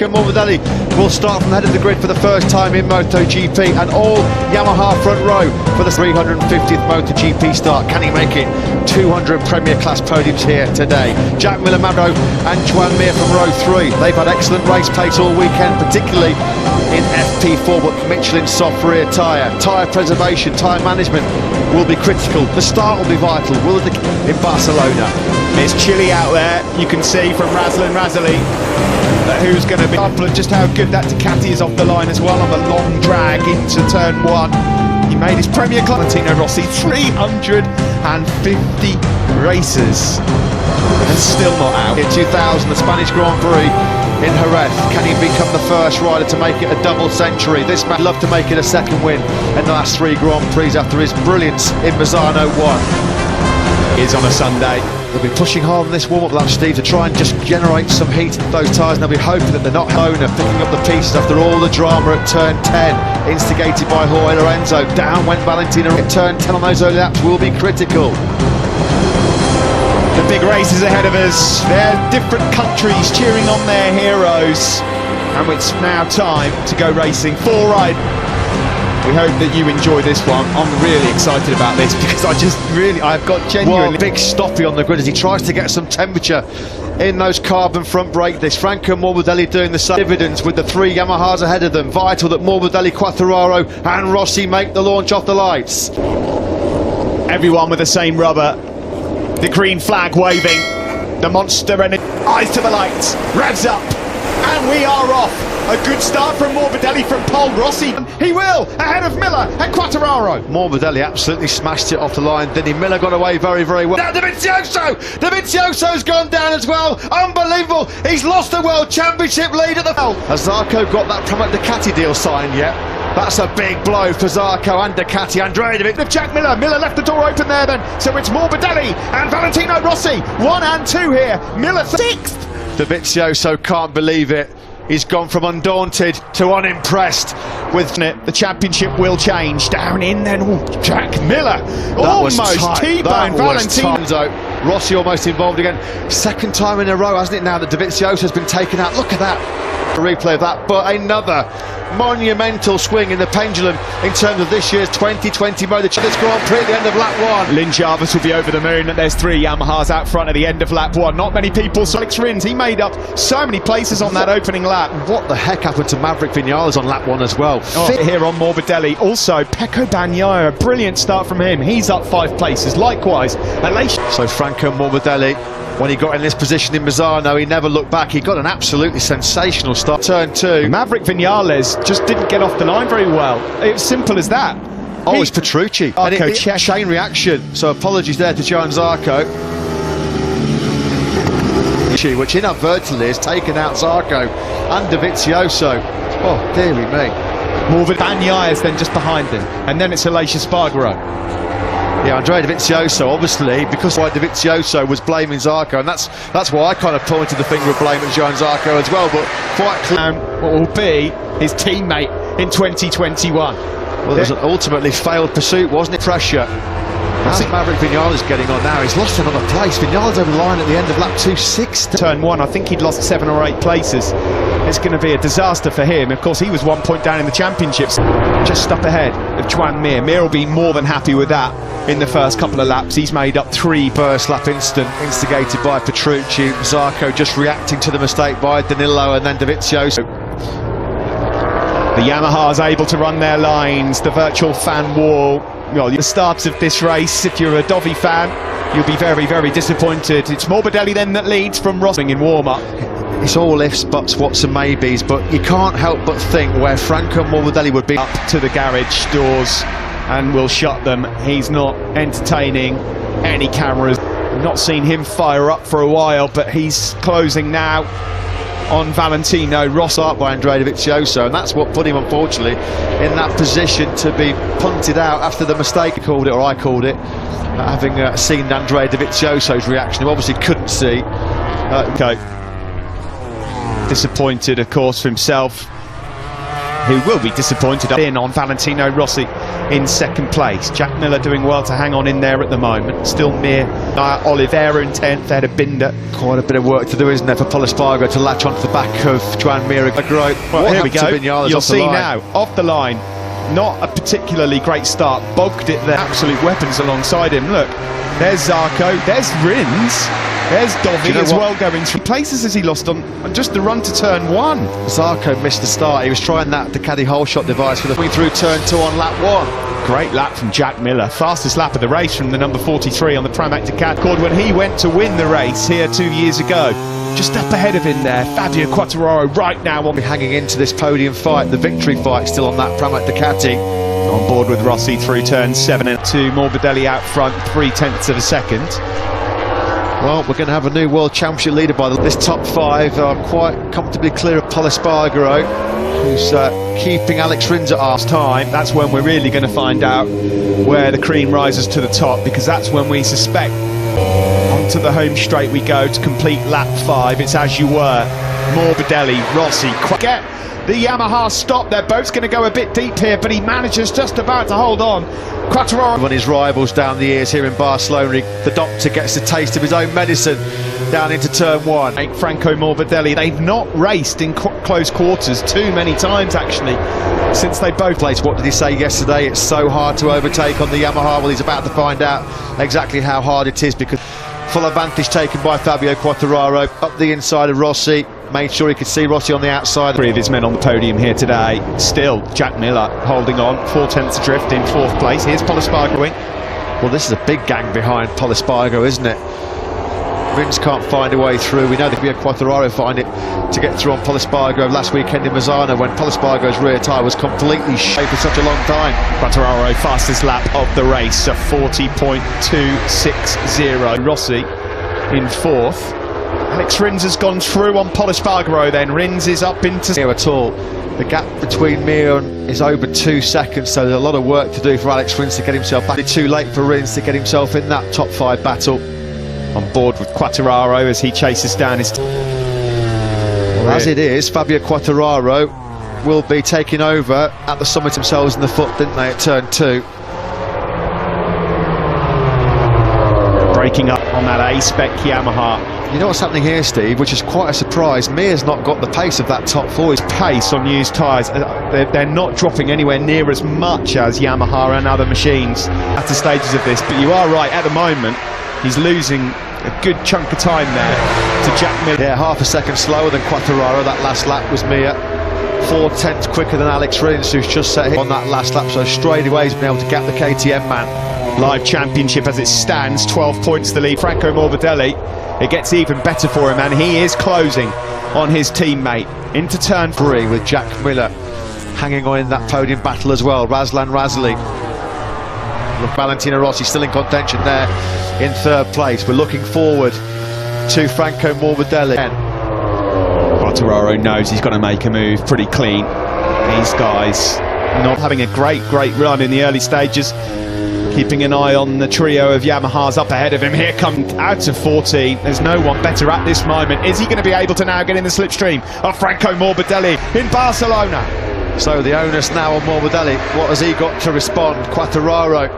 Franco Morbidelli will start from the head of the grid for the first time in MotoGP, and all Yamaha front row for the 350th MotoGP start. Can he make it? 200 Premier Class podiums here today. Jack Miller, Maverick and Joan from row 3. They've had excellent race pace all weekend, particularly in FP4, but Michelin soft rear tyre. Tyre preservation, tyre management will be critical. The start will be vital. Will it in Barcelona? It's chilly out there. You can see from Razzle and Razzly who's going to be up, and just how good that Ducati is off the line as well on the long drag into turn 1. He made his Premier Class. Valentino Rossi, 350 races and still not out. In 2000, the Spanish Grand Prix in Jerez. Can he become the first rider to make it a double century? This man would love to make it a second win in the last 3 Grand Prix after his brilliance in Misano 1. Is on a Sunday. They'll be pushing hard on this warm-up lap, Steve, to try and just generate some heat in those tyres, and they'll be hoping that they're not picking up the pieces after all the drama at turn 10, instigated by Jorge Lorenzo. Down went Valentino at turn 10 on those early laps will be critical. The big race is ahead of us. They're different countries cheering on their heroes, and it's now time to go racing. 4 ride. We hope that you enjoy this one. I'm really excited about this because I've got genuinely big stoppy on the grid as he tries to get some temperature in those carbon front brake discs. Franco Morbidelli doing the same. Dividends with the 3 Yamahas ahead of them. Vital that Morbidelli, Quartararo and Rossi make the launch off the lights. Everyone with the same rubber. The green flag waving. The monster and eyes to the lights. Revs up. And we are off. A good start from Morbidelli from pole. Rossi, he will, ahead of Miller and Quartararo. Morbidelli absolutely smashed it off the line, didn't he? Miller got away very, very well. Now Dovizioso's gone down as well. Unbelievable. He's lost the World Championship lead at the... Has Zarco got that Pramac Ducati deal signed yet? That's a big blow for Zarco and Ducati. Andreevich. Jack Miller left the door open there then. So it's Morbidelli and Valentino Rossi. 1 and 2 here. Miller 6th. Dovizioso can't believe it. He's gone from undaunted to unimpressed with it. The championship will change. Down in then. Jack Miller almost T-bone Valentino. Rossi almost involved again. 2nd time in a row, hasn't it, now that Dovizioso's been taken out? Look at that. A replay of that, but another monumental swing in the pendulum in terms of this year's 2020 MotoGP Grand Prix at the end of lap 1. Lynn Jarvis will be over the moon. There's 3 Yamahas out front at the end of lap 1. Not many people. Aleix Rins, he made up so many places on that opening lap. What the heck happened to Maverick Viñales on lap 1 as well? Here on Morbidelli. Also, Pecco Bagnaia, a brilliant start from him. He's up 5 places. Likewise, Aleix. So Franco Morbidelli, when he got in this position in Misano, he never looked back. He got an absolutely sensational start. Turn 2. Maverick Viñales just didn't get off the line very well. It was simple as that. Oh, it's Petrucci. Chain reaction. So apologies there to Joan Zarco, which inadvertently has taken out Zarco and Dovizioso. Oh, dearie me. Bagnaia is then just behind him. And then it's Aleix Espargaro. Yeah, Andrea Dovizioso, obviously, because why Dovizioso was blaming Zarco, and that's why I kind of pointed the finger of blame at Joan Zarco as well, but quite clear what will be his teammate in 2021. Well, it was an ultimately failed pursuit, wasn't it? Pressure. How's Maverick Viñales getting on now? He's lost another place. Viñales over the line at the end of lap 260. Turn 1, I think he'd lost 7 or 8 places. It's going to be a disaster for him. Of course, he was 1 point down in the championships. Just up ahead of Joan Mir. Mir will be more than happy with that in the first couple of laps. He's made up 3 first lap incident instigated by Petrucci. Zarco just reacting to the mistake by Danilo and then Dovizioso. The Yamaha's able to run their lines. The virtual fan wall. Well, the start of this race, if you're a Dovi fan, you'll be very, very disappointed. It's Morbidelli then that leads from Rossi in warm-up. It's all ifs, buts, whats and maybes, but you can't help but think where Franco Morbidelli would be. Up to the garage doors and will shut them. He's not entertaining any cameras. We've not seen him fire up for a while, but he's closing now on Valentino Rossi by Andrea Dovizioso, and that's what put him, unfortunately, in that position to be punted out after the mistake. I called it, having seen Andrea Dovizioso's reaction, who obviously couldn't see. Okay. Disappointed, of course, for himself. who will be disappointed in on Valentino Rossi in second place. Jack Miller doing well to hang on in there at the moment. Still near Oliveira in 10th, there to Binder. Quite a bit of work to do, isn't there, for Paul Espargaro to latch onto the back of Joan Mir. Well, here we go. You'll see now, off the line. Not a particularly great start. Bogged it there. Absolute weapons alongside him. Look, there's Zarco, there's Rins, there's Dovi as well going through. Places as he lost on just the run to turn 1. Zarco missed the start. He was trying that Ducati hole shot device for the way through turn 2 on lap 1. Great lap from Jack Miller. Fastest lap of the race from the number 43 on the Pramac Ducati. Scored when he went to win the race here 2 years ago. Just up ahead of him there, Fabio Quartararo right now on hanging into this podium fight, the victory fight still on that Pramac Ducati. On board with Rossi through turn 7 and 2. Morbidelli out front, 0.3 of a second. Well, we're going to have a new World Championship leader by this top 5 are quite comfortably clear of Paul Espargaro, who's keeping Alex Rins at half time. That's when we're really going to find out where the cream rises to the top, because that's when we suspect onto the home straight we go to complete lap 5. It's as you were. Morbidelli, Rossi, get the Yamaha stop. They're both going to go a bit deep here, but he manages just about to hold on. Quartararo when his rivals down the ears here in Barcelona, the doctor gets a taste of his own medicine down into turn 1. Franco Morbidelli, they've not raced in close quarters too many times actually since they both played. What did he say yesterday? It's so hard to overtake on the Yamaha. Well, he's about to find out exactly how hard it is, because full advantage taken by Fabio Quartararo up the inside of Rossi. Made sure he could see Rossi on the outside. 3 of his men on the podium here today. Still Jack Miller holding on, 4/10 adrift in 4th place. Here's Paul Espargaro. Well, this is a big gang behind Paul Espargaro, isn't it? Rins can't find a way through. We know that Quartararo find it to get through on Paul Espargaro last weekend in Misano, when Paul Espargaro's rear tyre was completely shaped for such a long time. Quartararo, fastest lap of the race, a 40.260. Rossi in 4th. Alex Rins has gone through on Paul Espargaro then. Rins is up into... Here at all. The gap between Mir is over 2 seconds, so there's a lot of work to do for Alex Rins to get himself back. It's too late for Rins to get himself in that top 5 battle. On board with Quartararo as he chases down his... Well, as it is, Fabio Quartararo will be taking over at the summit themselves in the foot, didn't they, at turn 2. Breaking up on that A-spec Yamaha. You know what's happening here, Steve, which is quite a surprise? Mir's not got the pace of that top 4. His pace on used tyres, they're not dropping anywhere near as much as Yamaha and other machines at the stages of this, but you are right, at the moment he's losing a good chunk of time there to Jack Miller. Yeah, half a second slower than Quartararo. That last lap was Mir. 4/10 quicker than Alex Rins, who's just set hit on that last lap, so straight away he's been able to gap the KTM man. Live championship as it stands, 12 points the lead. Franco Morbidelli, it gets even better for him, and he is closing on his teammate into turn 3 with Jack Miller hanging on in that podium battle as well. Razlan Razali. Look, Valentino Rossi still in contention there in 3rd place. We're looking forward to Franco Morbidelli. Quartararo knows he's got to make a move pretty clean. These guys not having a great run in the early stages. Keeping an eye on the trio of Yamahas up ahead of him. Here comes out of 14. There's no one better at this moment. Is he going to be able to now get in the slipstream of Franco Morbidelli in Barcelona? So the onus now on Morbidelli. What has he got to respond? Quartararo,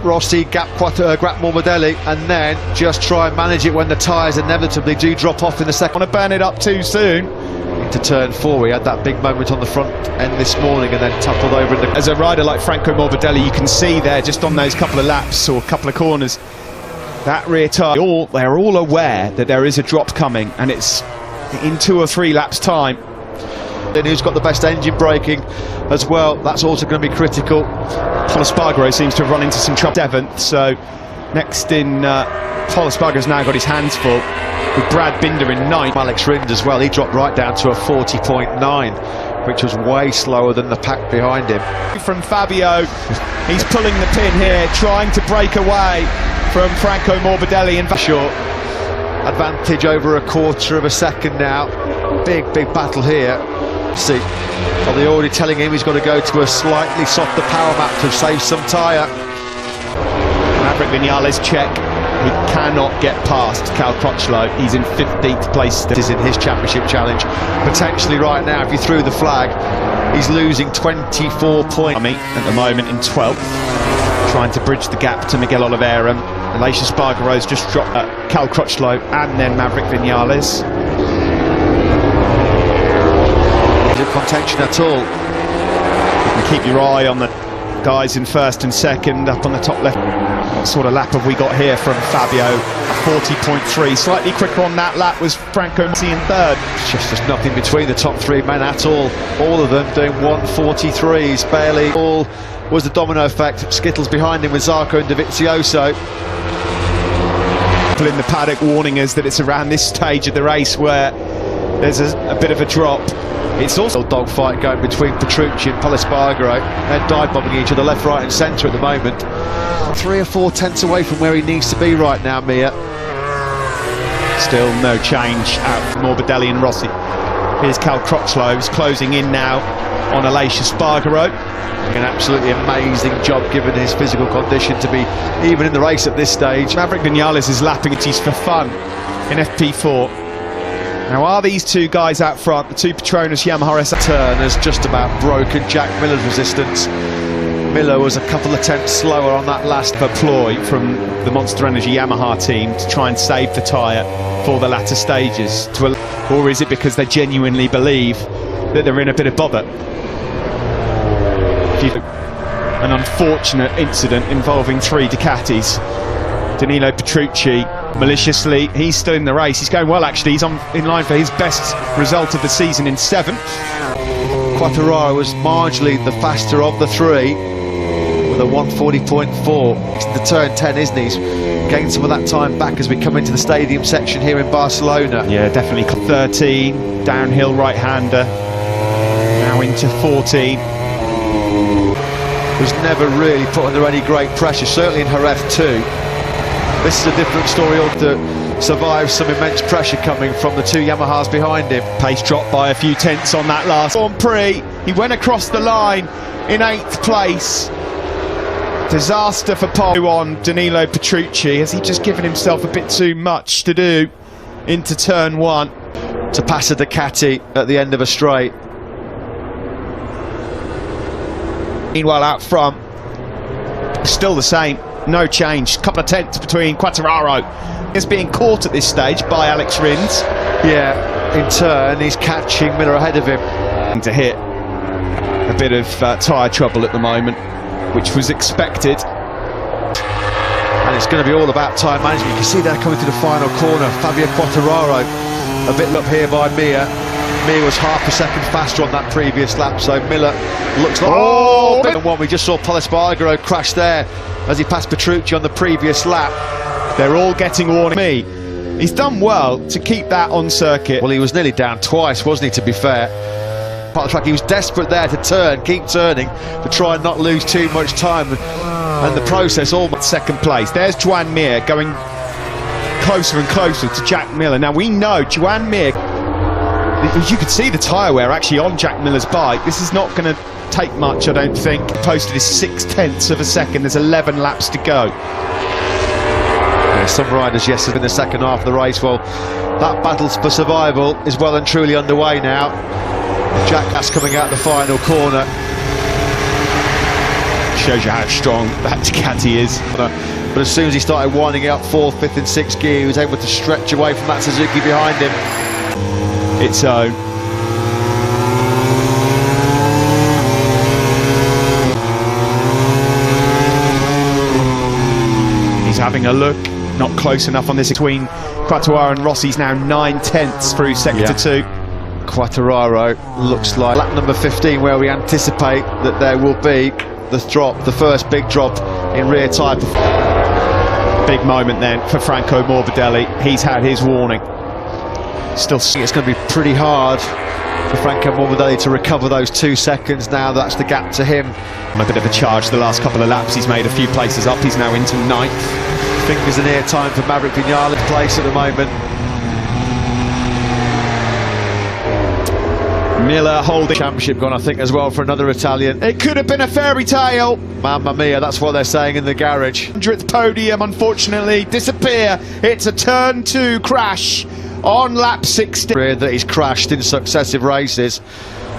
Rossi gap Morbidelli, and then just try and manage it when the tyres inevitably do drop off in the second. Want to burn it up too soon. Into turn 4, he had that big moment on the front end this morning and then toppled over in the... As a rider like Franco Morbidelli, you can see there just on those couple of laps or couple of corners, that rear tyre, they're all aware that there is a drop coming, and it's in 2 or 3 laps time. And who's got the best engine braking as well, that's also going to be critical. Paul Espargaro seems to have run into some trouble 7th, so next in Paul Espargaro's now got his hands full with Brad Binder in 9th. Alex Rins as well, he dropped right down to a 40.9, which was way slower than the pack behind him. From Fabio, he's pulling the pin here, trying to break away from Franco Morbidelli and short advantage over a 1/4 of a second now. Big battle here. See, are they already telling him he's got to go to a slightly softer power map to save some tyre? Maverick Viñales check. He cannot get past Crutchlow. He's in 15th place. This is in his championship challenge. Potentially right now, if you threw the flag, He's losing 24 points. At the moment in 12th, trying to bridge the gap to Miguel Oliveira. Aleix Espargaro's just dropped Cal Crutchlow and then Maverick Viñales. No contention at all. You can keep your eye on the guys in first and second up on the top left. What sort of lap have we got here from Fabio? 40.3, slightly quicker on that lap was Franco in third. There's nothing between the top three men at all. All of them doing 1:43s. Barely. All was the domino effect. Skittles behind him with Zarco and Dovizioso. People in the paddock warning us that it's around this stage of the race where there's a bit of a drop. It's also a dogfight going between Petrucci and Espargaro. They're dive-bombing each other left, right and centre at the moment. 3 or 4 tenths away from where he needs to be right now, Mia. Still no change out from Morbidelli and Rossi. Here's Cal Crutchlow, who's closing in now on Aleix Espargaro. An absolutely amazing job given his physical condition to be even in the race at this stage. Maverick Viñales is lapping it for fun in FP4. Now, are these two guys out front, the two Petronas Yamaha SR? Turn has just about broken Jack Miller's resistance. Miller was a couple of tenths slower on that last ploy from the Monster Energy Yamaha team to try and save the tyre for the latter stages. Or is it because they genuinely believe that they're in a bit of bother? An unfortunate incident involving 3 Ducatis. Danilo Petrucci, maliciously, he's still in the race. He's going well, actually. He's in line for his best result of the season in 7th. Quartararo was marginally the faster of the 3 with a 1:40.4. It's the turn 10, isn't he? He's gained some of that time back as we come into the stadium section here in Barcelona. Yeah, definitely. 13, downhill right-hander. Now into 14. Was never really put under any great pressure, certainly in Jerez too. This is a different story that survives some immense pressure coming from the 2 Yamahas behind him. Pace dropped by a few tenths on that last Grand Prix. He went across the line in 8th place. Disaster for Pole on Danilo Petrucci. Has he just given himself a bit too much to do into turn 1? To pass a Ducati at the end of a straight. Meanwhile, out front, still the same, no change. Couple of tenths between Quartararo. Is being caught at this stage by Alex Rins. Yeah, in turn, he's catching Miller ahead of him. To hit a bit of tyre trouble at the moment, which was expected. And it's going to be all about time management. You can see they're coming to the final corner. Fabio Quartararo, a bit up here by Mia. Mia was half a second faster on that previous lap, so Miller looks like better than one. We just saw Espargaro crash there as he passed Petrucci on the previous lap. They're all getting warning. He's done well to keep that on circuit. Well, he was nearly down twice, wasn't he, to be fair? Part of the track, he was desperate there to turn, keep turning, to try and not lose too much time. And the process almost... Second place. There's Joan Mir going closer and closer to Jack Miller. Now, we know Joan Mir... You could see the tyre wear actually on Jack Miller's bike. This is not going to take much, I don't think. Posted is 6/10 of a second. There's 11 laps to go. Yeah, some riders yesterday in the second half of the race. Well, that battle for survival is well and truly underway now. Jack that's coming out the final corner. Shows you how strong that Ducati is. But as soon as he started winding it up 4th, 5th and 6th gear, he was able to stretch away from that Suzuki behind him. Its own. He's having a look, not close enough on this between Quartararo and Rossi's now 9/10 through sector 2. Quartararo looks like lap number 15 where we anticipate that there will be the first big drop in rear tyre. Big moment then for Franco Morbidelli. He's had his warning. Still, it's going to be pretty hard for Franco Morbidelli to recover those 2 seconds now. That's the gap to him. A bit of a charge the last couple of laps. He's made a few places up. He's now into 9th. Fingers in ear time for Maverick Viñales place at the moment. Miller holding championship gone, I think, as well for another Italian. It could have been a fairy tale. Mamma mia, that's what they're saying in the garage. 100th podium, unfortunately, disappear. It's a turn 2 crash on lap 60. That he's crashed in successive races.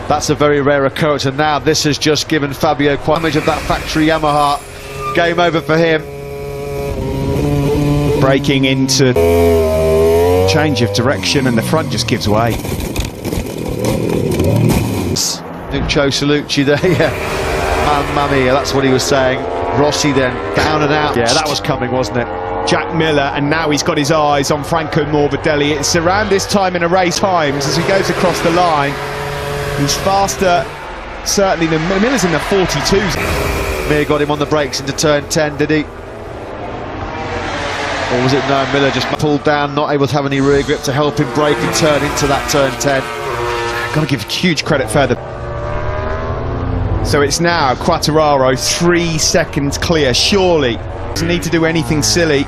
That's a very rare occurrence, and now this has just given Fabio quite much of that factory Yamaha. Game over for him. Breaking into change of direction, and the front just gives way. Nuccio Salucci there, yeah. Mamma mia, that's what he was saying. Rossi then down and out. Yeah, that was coming, wasn't it? Jack Miller, and now he's got his eyes on Franco Morbidelli. It's around this time in a race times as he goes across the line. He's faster, certainly, than Miller's in the 42s. Mir got him on the brakes into turn 10, did he? Or was it no, Miller just pulled down, not able to have any rear grip to help him brake and turn into that turn 10. Got to give huge credit further. So it's now Quartararo 3 seconds clear, surely. Doesn't need to do anything silly.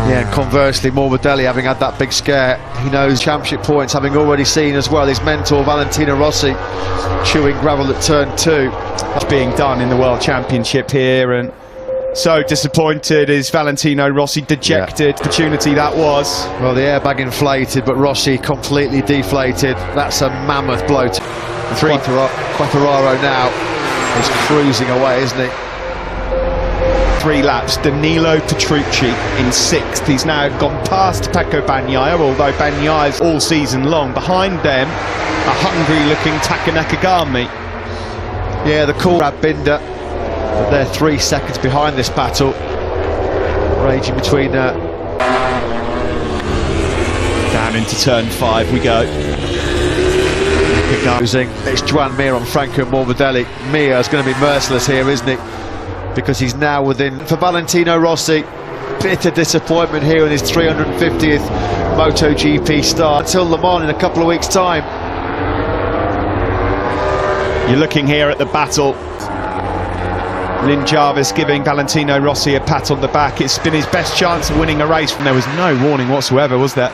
Yeah, and conversely, Morbidelli, having had that big scare, he knows championship points, having already seen as well his mentor Valentino Rossi chewing gravel at turn 2. That's being done in the World Championship here, and so disappointed is Valentino Rossi, dejected. Yeah. Opportunity that was. Well, the airbag inflated, but Rossi completely deflated. That's a mammoth blow. Quartararo now is cruising away, isn't he? 3 laps, Danilo Petrucci in 6th. He's now gone past Pecco Bagnaia, although Bagnaia's all season long. Behind them, a hungry-looking Nakagami. Yeah, the cool Brad Binder. But they're 3 seconds behind this battle, raging between. Down into turn 5 we go. It's Joan Mir on Franco Morbidelli. Mir is going to be merciless here, isn't he? Because he's now within. For Valentino Rossi, bitter disappointment here in his 350th MotoGP start until Le Mans in a couple of weeks' time. You're looking here at the battle. Lynn Jarvis giving Valentino Rossi a pat on the back. It's been his best chance of winning a race. There was no warning whatsoever, was there?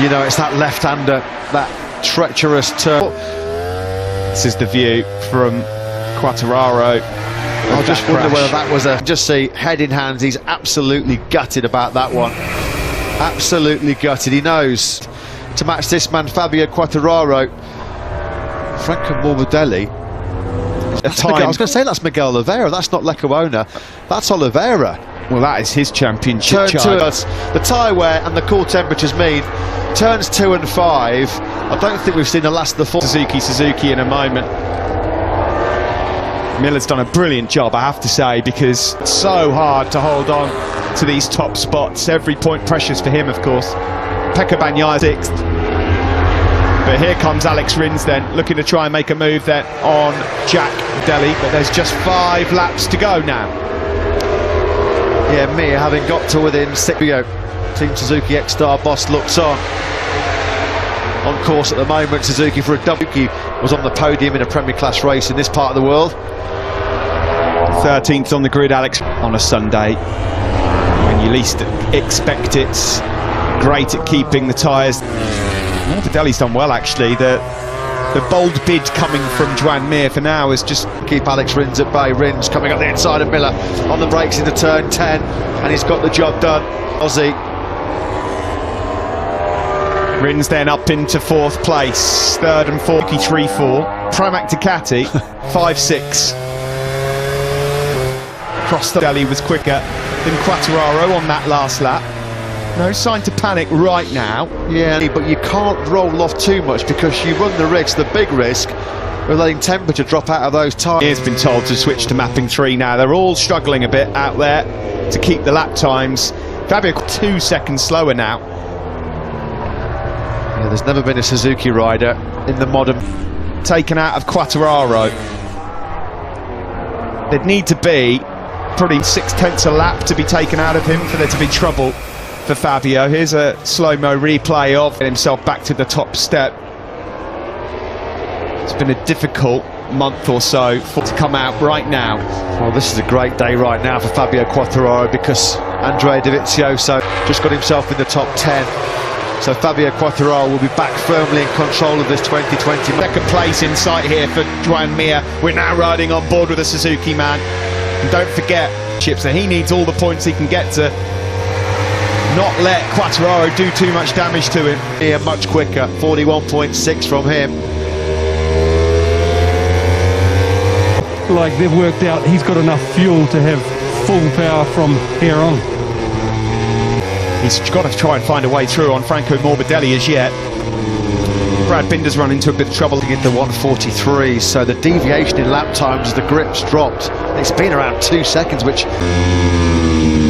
You know, it's that left-hander, that treacherous turn. This is the view from Quartararo. I just wonder whether that was a... Just see, head in hands, he's absolutely gutted about that one. Absolutely gutted. He knows to match this man, Fabio Quartararo. Franco Morbidelli. I was going to say that's Miguel Oliveira, that's not Lecuona, that's Oliveira. Well, that is his championship charge. The tyre wear and the cool temperatures mean turns 2 and 5. I don't think we've seen the last of the 4. Suzuki in a moment. Miller's done a brilliant job, I have to say, because it's so hard to hold on to these top spots. Every point precious for him, of course. Pecco Bagnaia 6th. But here comes Alex Rins then, looking to try and make a move then on Jack Morbidelli, but there's just 5 laps to go now. Yeah, Mir having got to within 6. Team Suzuki Ecstar boss looks on course at the moment. Suzuki for a double. He was on the podium in a Premier Class race in this part of the world. 13th on the grid, Alex, on a Sunday when you least expect it. Great at keeping the tyres. Morbidelli's done well, actually. The bold bid coming from Joan Mir for now is just keep Alex Rins at bay. Rins coming up the inside of Miller on the brakes into turn 10, and he's got the job done. Aussie. Rins then up into 4th place, 3rd and 4th, 3-4. Pramac Ducati, 5-6. Cross the Delhi was quicker than Quartararo on that last lap. No sign to panic right now. Yeah, but you can't roll off too much because you run the risk, the big risk, of letting temperature drop out of those tyres. He has been told to switch to mapping 3 now. They're all struggling a bit out there to keep the lap times. Fabio 2 seconds slower now. Yeah, there's never been a Suzuki rider in the modern... Taken out of Quartararo. There'd need to be probably 6/10 a lap to be taken out of him for there to be trouble for Fabio. Here's a slow-mo replay of himself back to the top step. It's been a difficult month or so to come out right now. Well, this is a great day right now for Fabio Quartararo because Andrea Dovizioso just got himself in the top 10. So Fabio Quartararo will be back firmly in control of this 2020. Second place in sight here for Joan Mir. We're now riding on board with a Suzuki man. And don't forget, Chips, that he needs all the points he can get to not let Quartararo do too much damage to him. Here much quicker, 41.6 from him. like they've worked out he's got enough fuel to have full power from here on. He's got to try and find a way through on Franco Morbidelli as yet. Brad Binder's run into a bit of trouble. Into 143, so the deviation in lap times as the grip's dropped. It's been around 2 seconds, which...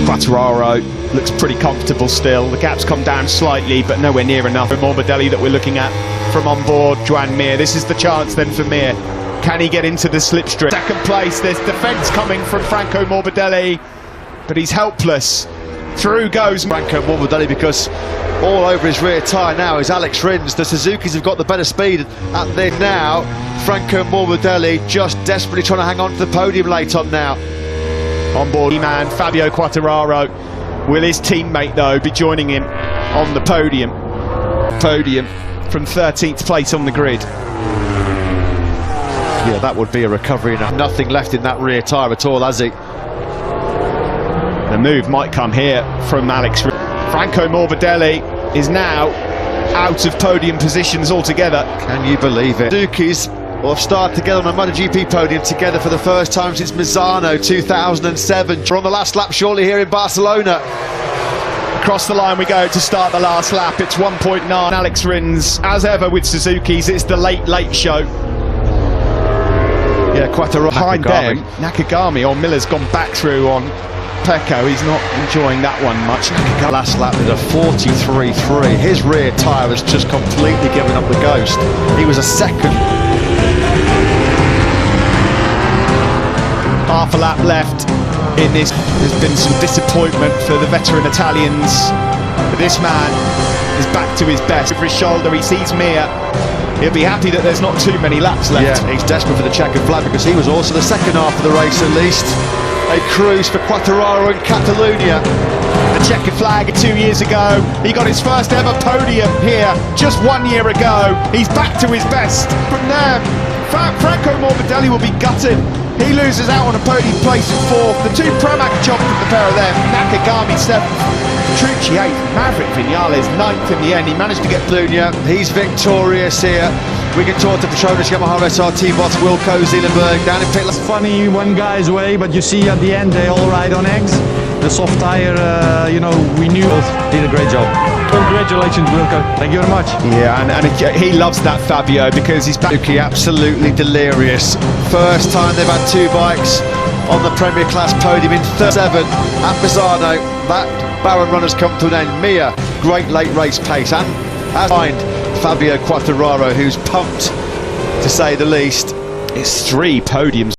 Quartararo looks pretty comfortable still. The gap's come down slightly, but nowhere near enough. Morbidelli that we're looking at from on board Joan Mir. This is the chance then for Mir. Can he get into the slipstream? Second place, there's defence coming from Franco Morbidelli, but he's helpless. Through goes Franco Morbidelli, because all over his rear tyre now is Aleix Rins. The Suzukis have got the better speed at there now. Franco Morbidelli just desperately trying to hang on to the podium late on now. On board man Fabio Quartararo. Will his teammate though be joining him on the podium? Podium from 13th place on the grid. Yeah, that would be a recovery. Nothing left in that rear tyre at all, has he? The move might come here from Alex. Franco Morbidelli is now out of podium positions altogether. Can you believe it? Suzukis will have started together on a MotoGP podium together for the first time since Misano 2007. We're on the last lap shortly here in Barcelona. Across the line we go to start the last lap. It's 1.9. Aleix Rins, as ever with Suzuki's, it's the late show. Yeah, Quartararo. Behind them, Nakagami or Miller's gone back through on Pecco. He's not enjoying that one much. Last lap did a 43.3. His rear tyre has just completely given up the ghost. He was a second. Half a lap left in this. There's been some disappointment for the veteran Italians, but this man is back to his best. Over his shoulder he sees Mir. He'll be happy that there's not too many laps left. Yeah, he's desperate for the checkered flag, because he was also the second half of the race at least. A cruise for Quartararo in Catalunya. The checkered flag 2 years ago. He got his first ever podium here just 1 year ago. He's back to his best. From there, Franco Morbidelli will be gutted. He loses out on a podium place in fourth. The two Pramac jumped from the pair of them. Nakagami 7th, Petrucci 8th, Maverick Viñales 9th in the end. He managed to get Catalunya. He's victorious here. We can talk to Petronas Yamaha SRT boss Wilco Zielenberg down in pit. It's funny, one guy's away, but you see at the end they all ride on eggs. The soft tire, you know, we knew did a great job. Congratulations, Wilco. Thank you very much. Yeah, and he loves that Fabio, because he's back. Absolutely delirious. First time they've had two bikes on the Premier Class podium in 37 at Misano. That Baron run has come to an end. Mir, great late race pace, and as behind Fabio Quartararo, who's pumped to say the least. It's 3 podiums.